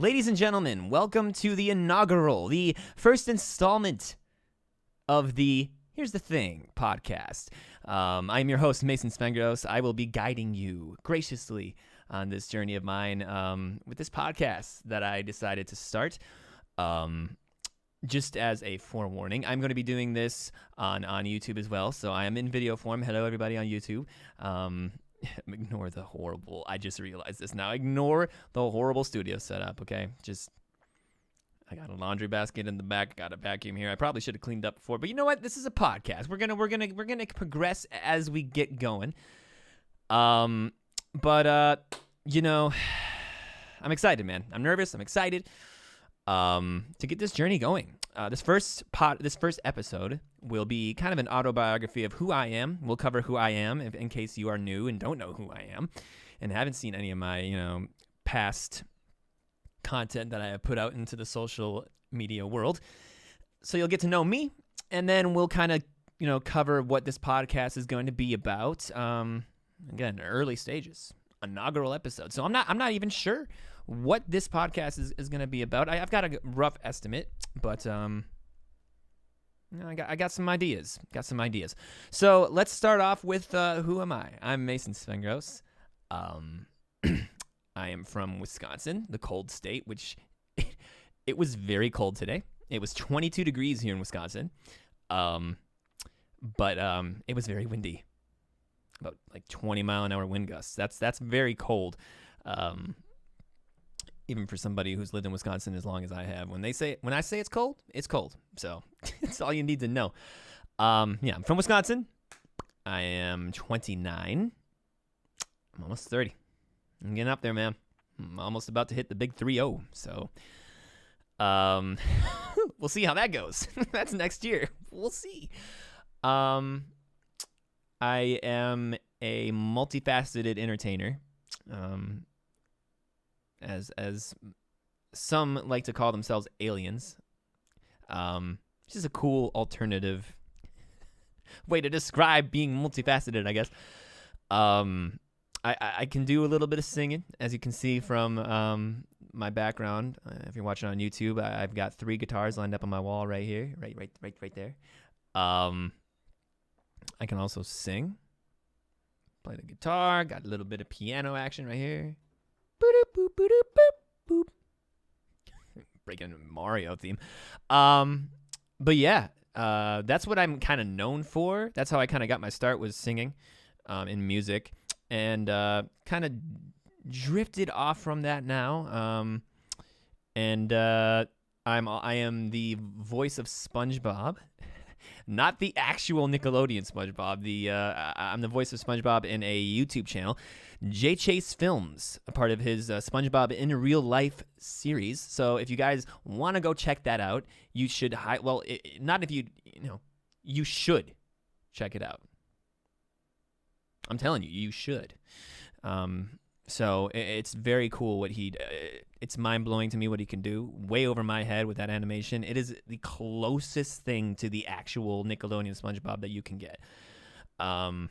Ladies and gentlemen, welcome to the inaugural, the first installment of the Here's the Thing podcast. I'm your host, Mason Spengros. I will be guiding you graciously on this journey of mine with this podcast that I decided to start. Just as a forewarning, I'm going to be doing this on YouTube as well, so I am in video form. Hello, everybody on YouTube. Ignore the horrible, I just realized this now. Ignore the horrible studio setup, okay? I got a laundry basket in the back, got a vacuum here. I probably should have cleaned up before, but you know what? This is a podcast. We're gonna progress as we get going. I'm excited, man. I'm nervous. I'm excited to get this journey going. This first episode will be kind of an autobiography of who I am. We'll cover who I am in case you are new and don't know who I am and haven't seen any of my, past content that I have put out into the social media world. So you'll get to know me, and then we'll kind of, cover what this podcast is going to be about. Again, early stages, inaugural episode. So I'm not even sure what this podcast is going to be about. I've got a rough estimate, but I got some ideas. So let's start off with who am I? I'm Mason Spengros. I am from Wisconsin, the cold state, which it was very cold today. It was 22 degrees here in Wisconsin, but it was very windy, about like 20 mile an hour wind gusts. That's very cold. Even for somebody who's lived in Wisconsin as long as I have. When I say it's cold, it's cold. So that's all you need to know. I'm from Wisconsin. I am 29. I'm almost 30. I'm getting up there, man. I'm almost about to hit the big 3-0. So we'll see how that goes. That's next year. We'll see. I am a multifaceted entertainer. As some like to call themselves aliens, which is a cool alternative way to describe being multifaceted, I guess. I can do a little bit of singing, as you can see from my background. If you're watching on YouTube, I've got 3 guitars lined up on my wall right here, right there. I can also sing, play the guitar, got a little bit of piano action right here. Boop. Breaking Mario theme. But yeah, that's what I'm kind of known for. That's how I kind of got my start, was singing in music, and kind of drifted off from that now. I am the voice of SpongeBob. Not the actual Nickelodeon SpongeBob. I'm the voice of SpongeBob in a YouTube channel, J Chase Films, a part of his SpongeBob in Real Life series. So if you guys want to go check that out, you should. You should check it out. I'm telling you, you should. So it's very cool it's mind-blowing to me what he can do. Way over my head with that animation. It is the closest thing to the actual Nickelodeon SpongeBob that you can get. I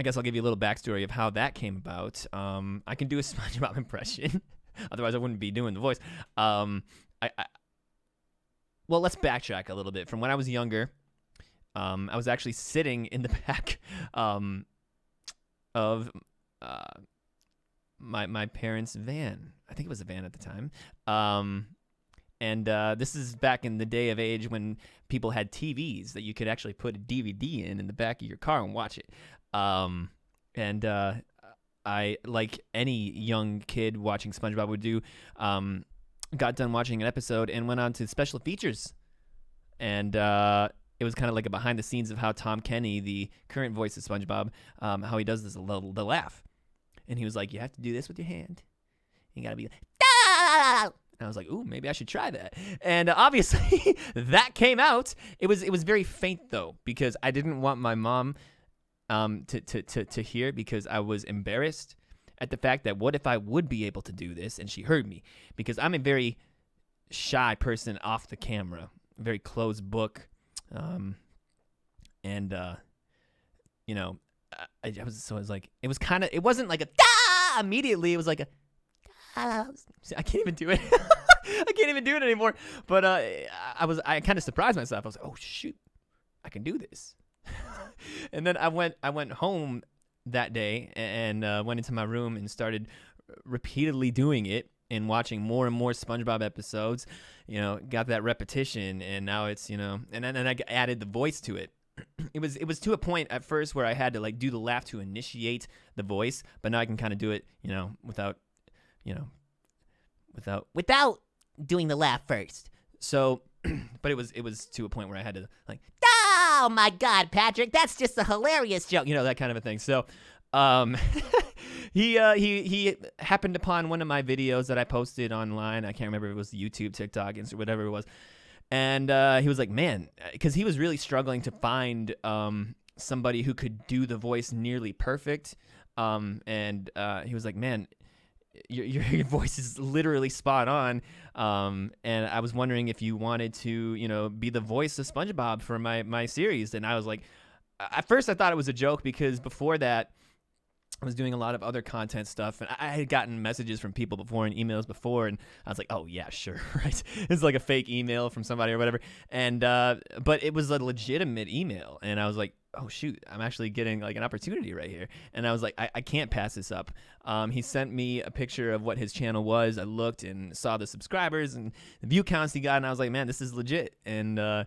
guess I'll give you a little backstory of how that came about. I can do a SpongeBob impression. Otherwise, I wouldn't be doing the voice. Well, let's backtrack a little bit. From when I was younger, I was actually sitting in the back of my parents' van. I think it was a van at the time. This is back in the day of age when people had TVs that you could actually put a DVD in the back of your car and watch it. I, like any young kid watching SpongeBob would do, got done watching an episode and went on to special features. And it was kind of like a behind the scenes of how Tom Kenny, the current voice of SpongeBob, how he does the laugh. And he was like, you have to do this with your hand. You got to be like, ah! And I was like, ooh, maybe I should try that. And obviously that came out. It was very faint though, because I didn't want my mom to hear, because I was embarrassed at the fact that what if I would be able to do this and she heard me, because I'm a very shy person off the camera, very closed book. I was like, it was kind of, it wasn't like a immediately, it was like a See, I can't even do it. I can't even do it anymore. But I kind of surprised myself. I was like, oh shoot, I can do this. And then I went home that day and went into my room and started repeatedly doing it and watching more and more SpongeBob episodes. Got that repetition, and now it's and then I added the voice to it. It was to a point at first where I had to like do the laugh to initiate the voice, but now I can kind of do it, without doing the laugh first. So, but it was to a point where I had to like, oh my God, Patrick, that's just a hilarious joke, that kind of a thing. So, he happened upon one of my videos that I posted online. I can't remember if it was YouTube, TikTok, Instagram, whatever it was. And he was like, man, because he was really struggling to find somebody who could do the voice nearly perfect. And he was like, man, your voice is literally spot on. And I was wondering if you wanted to, be the voice of SpongeBob for my series. And I was like, at first I thought it was a joke because before that, I was doing a lot of other content stuff, and I had gotten messages from people before and emails before, and I was like, oh, yeah, sure, right? It's like a fake email from somebody or whatever, and but it was a legitimate email, and I was like, oh, shoot, I'm actually getting like an opportunity right here, and I was like, I can't pass this up. He sent me a picture of what his channel was. I looked and saw the subscribers and the view counts he got, and I was like, man, this is legit, and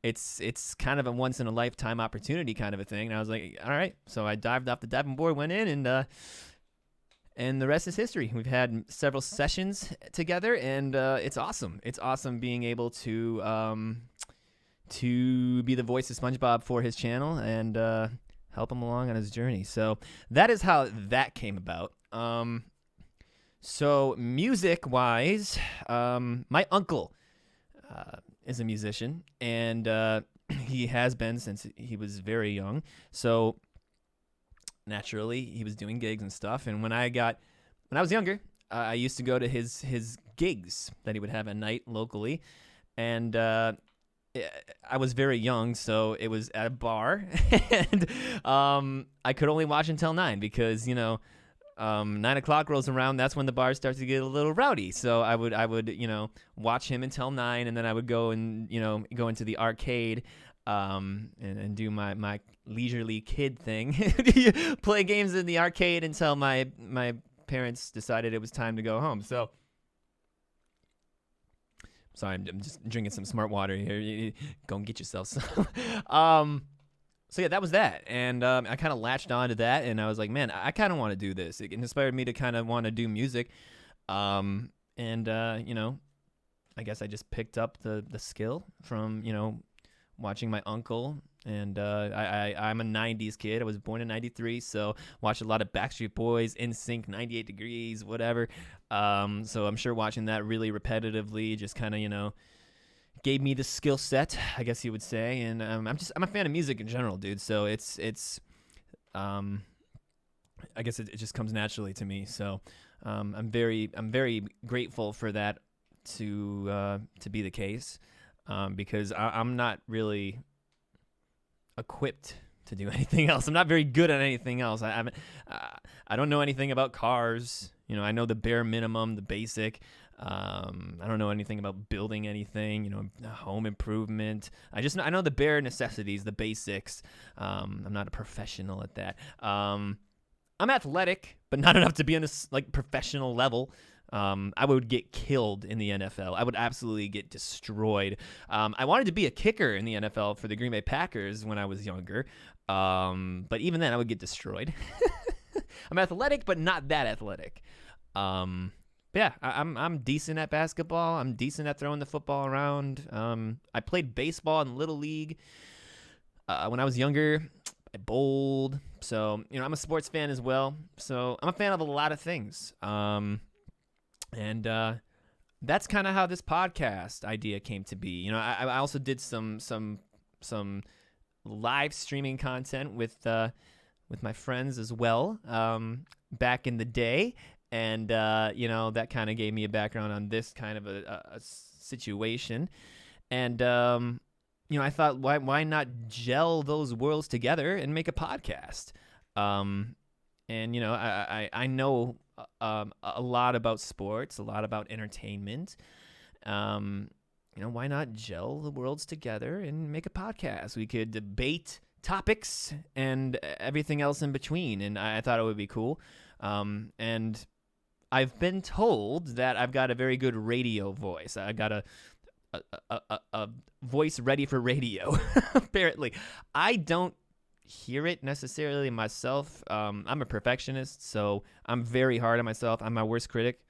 it's kind of a once in a lifetime opportunity kind of a thing. And I was like, all right. So I dived off the diving board, went in, and the rest is history. We've had several sessions together, and it's awesome. It's awesome being able to be the voice of SpongeBob for his channel and help him along on his journey. So that is how that came about. So music wise, my uncle is a musician, and he has been since he was very young. So naturally, he was doing gigs and stuff. And when I was younger, I used to go to his gigs that he would have at night locally, and I was very young, so it was at a bar, and I could only watch until 9 because 9 o'clock rolls around. That's when the bar starts to get a little rowdy. So I would watch him until 9, and then I would go and go into the arcade and do my leisurely kid thing, play games in the arcade until my parents decided it was time to go home. So sorry, I'm just drinking some smart water here. Go and get yourself some. So yeah, that was that, and I kind of latched on to that, and I was like, man, I kind of want to do this. It inspired me to kind of want to do music, and I guess I just picked up the skill from watching my uncle, and I'm a 90s kid. I was born in 93, so watched a lot of Backstreet Boys, NSYNC, 98 Degrees, whatever. So I'm sure watching that really repetitively just kind of gave me the skill set, I guess you would say, and I'm a fan of music in general, dude. So it's I guess it just comes naturally to me. So I'm very grateful for that to be the case, because I'm not really equipped to do anything else. I'm not very good at anything else. I don't know anything about cars. I know the bare minimum, the basic. I don't know anything about building anything, home improvement. I know the bare necessities, the basics. I'm not a professional at that. I'm athletic, but not enough to be on this professional level. I would get killed in the NFL. I would absolutely get destroyed. I wanted to be a kicker in the NFL for the Green Bay Packers when I was younger. But even then I would get destroyed. I'm athletic, but not that athletic. Yeah, I'm decent at basketball. I'm decent at throwing the football around. I played baseball in Little League when I was younger. I bowled. So, I'm a sports fan as well. So I'm a fan of a lot of things. And that's kind of how this podcast idea came to be. I also did some live streaming content with my friends as well back in the day. And, that kind of gave me a background on this kind of a situation. And, I thought, why not gel those worlds together and make a podcast? And, I know a lot about sports, a lot about entertainment. Why not gel the worlds together and make a podcast? We could debate topics and everything else in between, and I thought it would be cool. And I've been told that I've got a very good radio voice. I got a voice ready for radio, apparently. I don't hear it necessarily myself. I'm a perfectionist, so I'm very hard on myself. I'm my worst critic.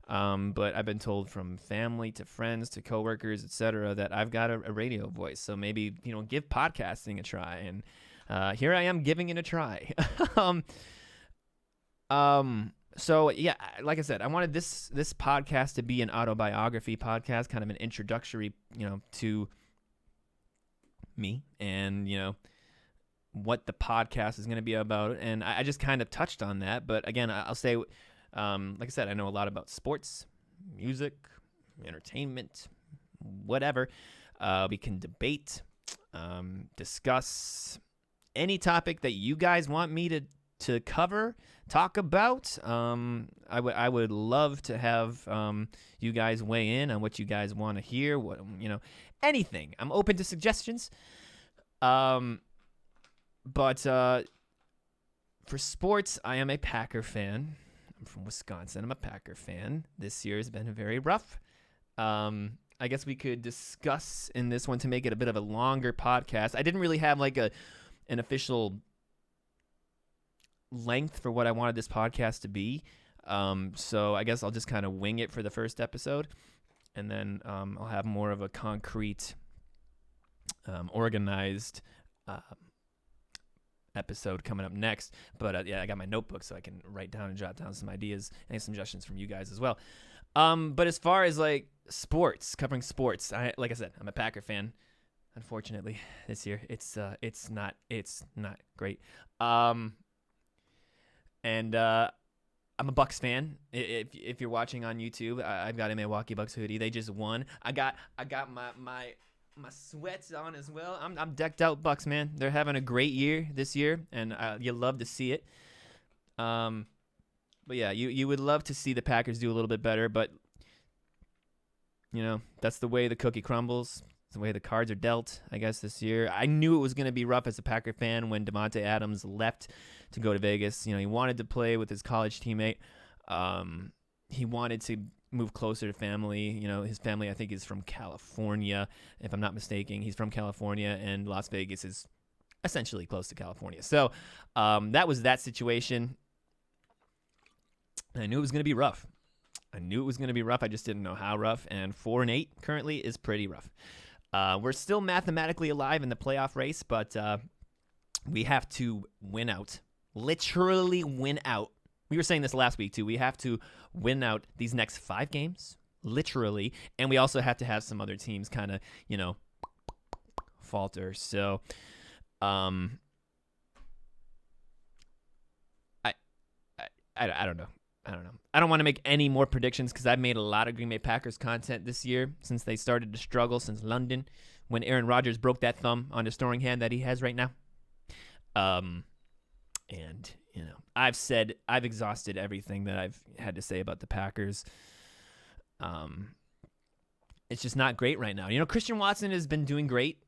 But I've been told from family to friends to coworkers, etc., that I've got a radio voice. So maybe, give podcasting a try. And here I am giving it a try. So yeah, like I said, I wanted this podcast to be an autobiography podcast, kind of an introductory, to me and, what the podcast is going to be about. And I just kind of touched on that. But again, I'll say, like I said, I know a lot about sports, music, entertainment, whatever. We can debate, discuss any topic that you guys want me to cover, talk about. I would love to have you guys weigh in on what you guys want to hear. What anything. I'm open to suggestions. But for sports, I am a Packer fan. I'm from Wisconsin. I'm a Packer fan. This year has been very rough. I guess we could discuss in this one to make it a bit of a longer podcast. I didn't really have like an official length for what I wanted this podcast to be. So I guess I'll just kind of wing it for the first episode. And then I'll have more of a concrete, organized episode coming up next. But yeah, I got my notebook so I can write down and jot down some ideas and suggestions from you guys as well. But as far as like sports, covering sports, like I said, I'm a Packer fan. Unfortunately, this year it's not great. And I'm a Bucks fan. If you're watching on YouTube, I've got a Milwaukee Bucks hoodie. They just won. I got my sweats on as well. I'm decked out Bucks, man. They're having a great year this year, and you love to see it. But yeah, you would love to see the Packers do a little bit better, but that's the way the cookie crumbles. It's the way the cards are dealt, I guess, this year. I knew it was going to be rough as a Packer fan when Davante Adams left to go to Vegas. He wanted to play with his college teammate. He wanted to move closer to family. His family, I think, is from California, if I'm not mistaken. He's from California, and Las Vegas is essentially close to California. So that was that situation. I knew it was going to be rough. I just didn't know how rough. And 4-8 currently is pretty rough. We're still mathematically alive in the playoff race, but we have to win out. Literally win out. We were saying this last week, too. We have to win out these next 5 games, literally. And we also have to have some other teams kind of, falter. So, I don't know. I don't want to make any more predictions because I've made a lot of Green Bay Packers content this year since they started to struggle since London when Aaron Rodgers broke that thumb on his throwing hand that he has right now. And, I've exhausted everything that I've had to say about the Packers. It's just not great right now. Christian Watson has been doing great.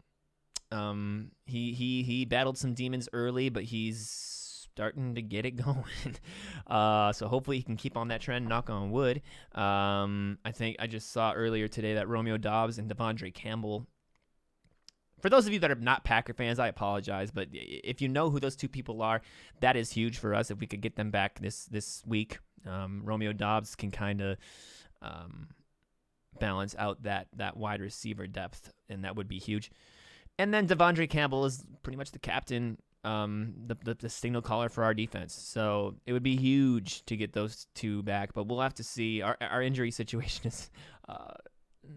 He battled some demons early, but he's starting to get it going. So hopefully he can keep on that trend, knock on wood. I think I just saw earlier today that Romeo Doubs and Devondre Campbell, for those of you that are not Packer fans, I apologize, but if you know who those two people are, that is huge for us. If we could get them back this week, Romeo Doubs can kind of balance out that wide receiver depth, and that would be huge. And then Devondre Campbell is pretty much the captain, the signal caller for our defense. So it would be huge to get those two back, but we'll have to see. Our injury situation has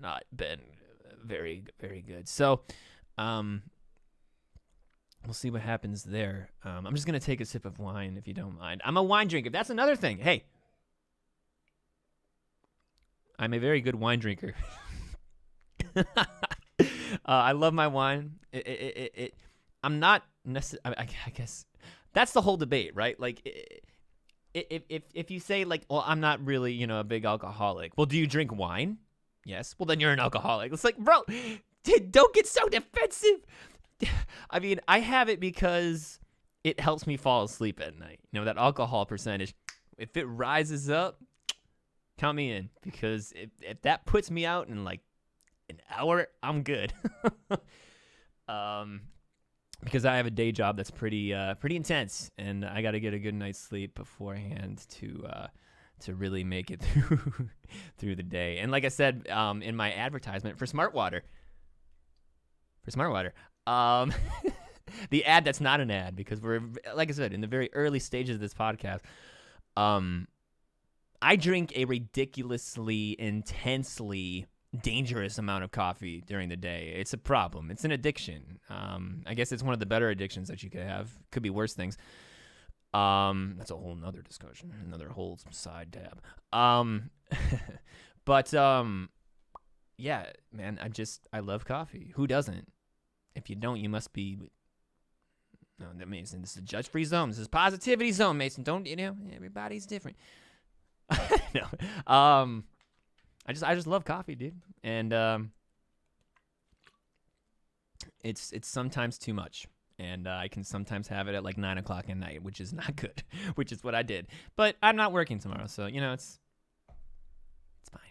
not been very, very good. So we'll see what happens there. I'm just going to take a sip of wine, if you don't mind. I'm a wine drinker. That's another thing. Hey, I'm a very good wine drinker. I love my wine. I'm not necessarily, I guess that's the whole debate, right? Like, if you say like, well, I'm not really, you know, a big alcoholic. Well, do you drink wine? Yes. Well, then you're an alcoholic. It's like, bro, don't get so defensive. I mean, I have it because it helps me fall asleep at night. You know, that alcohol percentage, if it rises up, count me in, because if that puts me out in like an hour, I'm good. Because I have a day job that's pretty intense, and I got to get a good night's sleep beforehand to really make it through the day. And like I said, in my advertisement for Smart Water, the ad that's not an ad, because we're, like I said, in the very early stages of this podcast. I drink a ridiculously, intensely dangerous amount of coffee during the day. It's a problem. It's an addiction. I guess it's one of the better addictions that you could have. Could be worse things. That's a whole nother discussion, another whole side tab. But yeah, man, I love coffee. Who doesn't? If you don't, you must be. No, that Mason. This is a judge-free zone. This is positivity zone, Mason. Don't, you know? Everybody's different. No. I just love coffee, dude, and it's sometimes too much, and I can sometimes have it at like 9 o'clock at night, which is not good, which is what I did. But I'm not working tomorrow, so you know it's fine.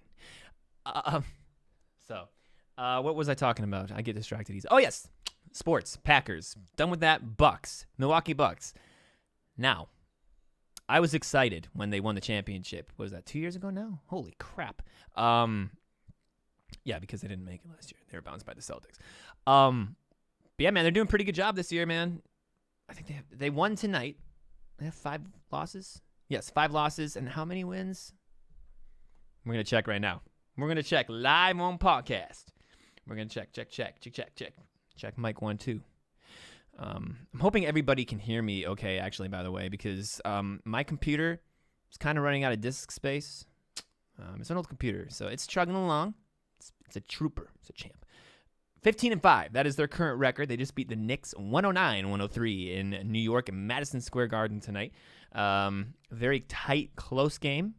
What was I talking about? I get distracted easy. Oh yes, sports. Packers. Done with that. Bucks. Milwaukee Bucks. Now, I was excited when they won the championship. Was that 2 years ago now? Holy crap. Yeah, because they didn't make it last year. They were bounced by the Celtics. But yeah, man, they're doing a pretty good job this year, man. I think they won tonight. They have 5 losses. Yes, 5 losses. And how many wins? We're going to check right now. We're going to check live on podcast. We're going to check. Check mic 1, 2. I'm hoping everybody can hear me okay, actually, by the way, because my computer is kind of running out of disk space. It's an old computer, so it's chugging along. It's a trooper. It's a champ. 15-5. That is their current record. They just beat the Knicks 109-103 in New York and Madison Square Garden tonight. Very tight, close game.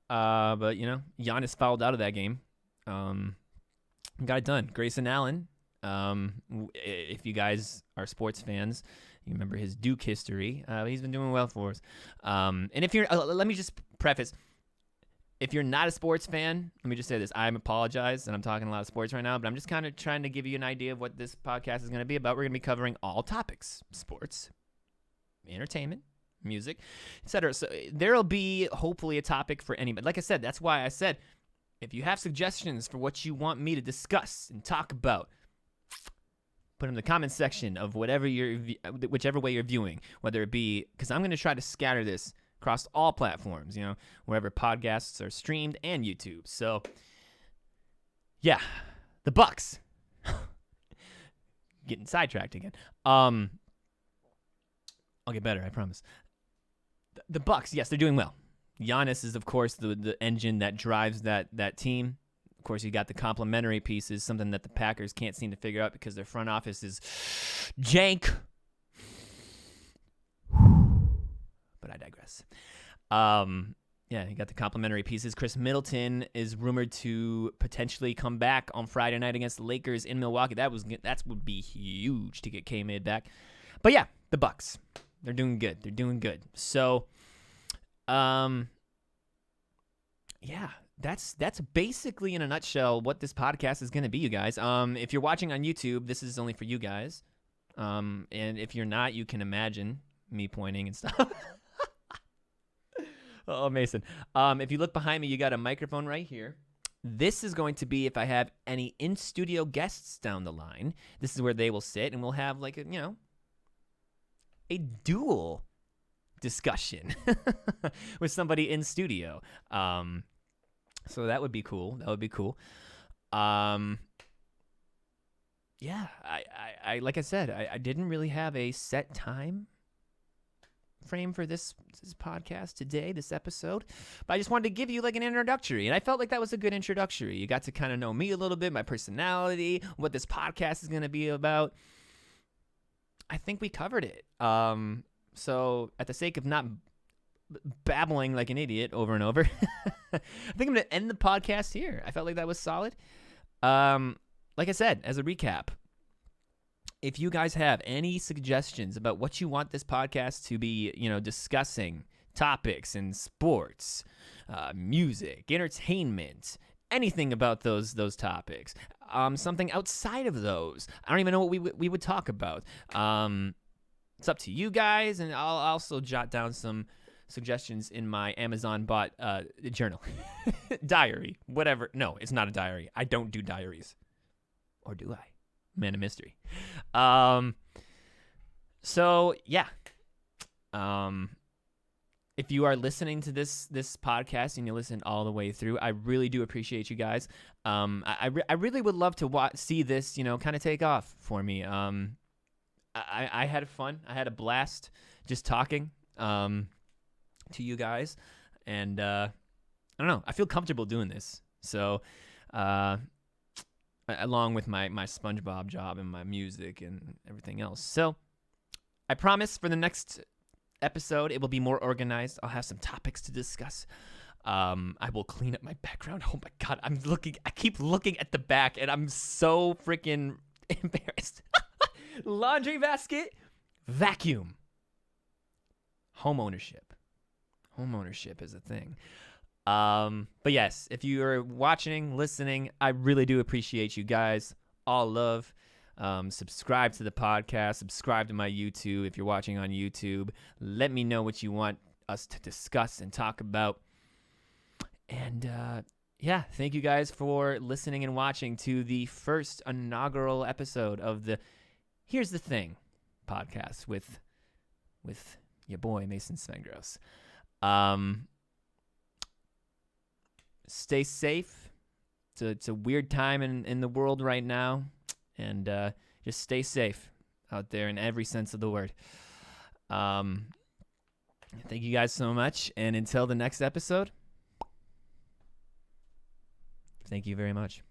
But, you know, Giannis fouled out of that game. Got it done. Grayson Allen. If you guys are sports fans, you remember his Duke history. He's been doing well for us. And if you're, let me just preface, if you're not a sports fan, let me just say this. I apologize, and I'm talking a lot of sports right now, but I'm just kind of trying to give you an idea of what this podcast is going to be about. We're going to be covering all topics: sports, entertainment, music, etc. So there'll be hopefully a topic for anybody. Like I said, that's why I said, if you have suggestions for what you want me to discuss and talk about, put them in the comment section of whichever way you're viewing, whether it be, because I'm going to try to scatter this across all platforms, you know, wherever podcasts are streamed and YouTube. So, yeah, the Bucks. Getting sidetracked again. I'll get better, I promise. The Bucks, yes, they're doing well. Giannis is, of course, the engine that drives that team. Of course, you got the complementary pieces, something that the Packers can't seem to figure out because their front office is jank. But I digress. Yeah, you got the complementary pieces. Chris Middleton is rumored to potentially come back on Friday night against the Lakers in Milwaukee. That would be huge to get K-Mid back. But yeah, the Bucks, they're doing good. They're doing good. So, yeah, that's basically in a nutshell what this podcast is going to be, you guys. If you're watching on YouTube, this is only for you guys. And if you're not, you can imagine me pointing and stuff. Oh, Mason. If you look behind me, you got a microphone right here. This is going to be if I have any in-studio guests down the line. This is where they will sit, and we'll have like a dual discussion with somebody in studio. So that would be cool. That would be cool. Yeah, I like I said, I didn't really have a set time frame for this podcast today, this episode, but I just wanted to give you like an introductory, and I felt like that was a good introductory. You got to kind of know me a little bit, my personality, what this podcast is going to be about. I think we covered it. So at the sake of not babbling like an idiot over and over. I think I'm going to end the podcast here. I felt like that was solid. Like I said, as a recap, if you guys have any suggestions about what you want this podcast to be, discussing, topics in sports, music, entertainment, anything about those topics, something outside of those, I don't even know what we would talk about. It's up to you guys, and I'll also jot down some suggestions in my Amazon bot journal, diary, whatever. No, it's not a diary. I don't do diaries, or do I? Man of mystery. So yeah. If you are listening to this podcast and you listen all the way through, I really do appreciate you guys. I really would love to see this, kind of take off for me. I had fun. I had a blast just talking to you guys, and I don't know. I feel comfortable doing this. So, along with my SpongeBob job and my music and everything else. So, I promise for the next episode, it will be more organized. I'll have some topics to discuss. I will clean up my background. Oh my God, I keep looking at the back, and I'm so freaking embarrassed. Laundry basket, vacuum. Home ownership is a thing. But yes, if you are watching, listening, I really do appreciate you guys. All love. Subscribe to the podcast. Subscribe to my YouTube if you're watching on YouTube. Let me know what you want us to discuss and talk about. And yeah, thank you guys for listening and watching to the first inaugural episode of the Here's the Thing podcast with your boy Mason Svengros. Stay safe. It's a weird time in the world right now, and just stay safe out there in every sense of the word. Thank you guys so much, and until the next episode, thank you very much.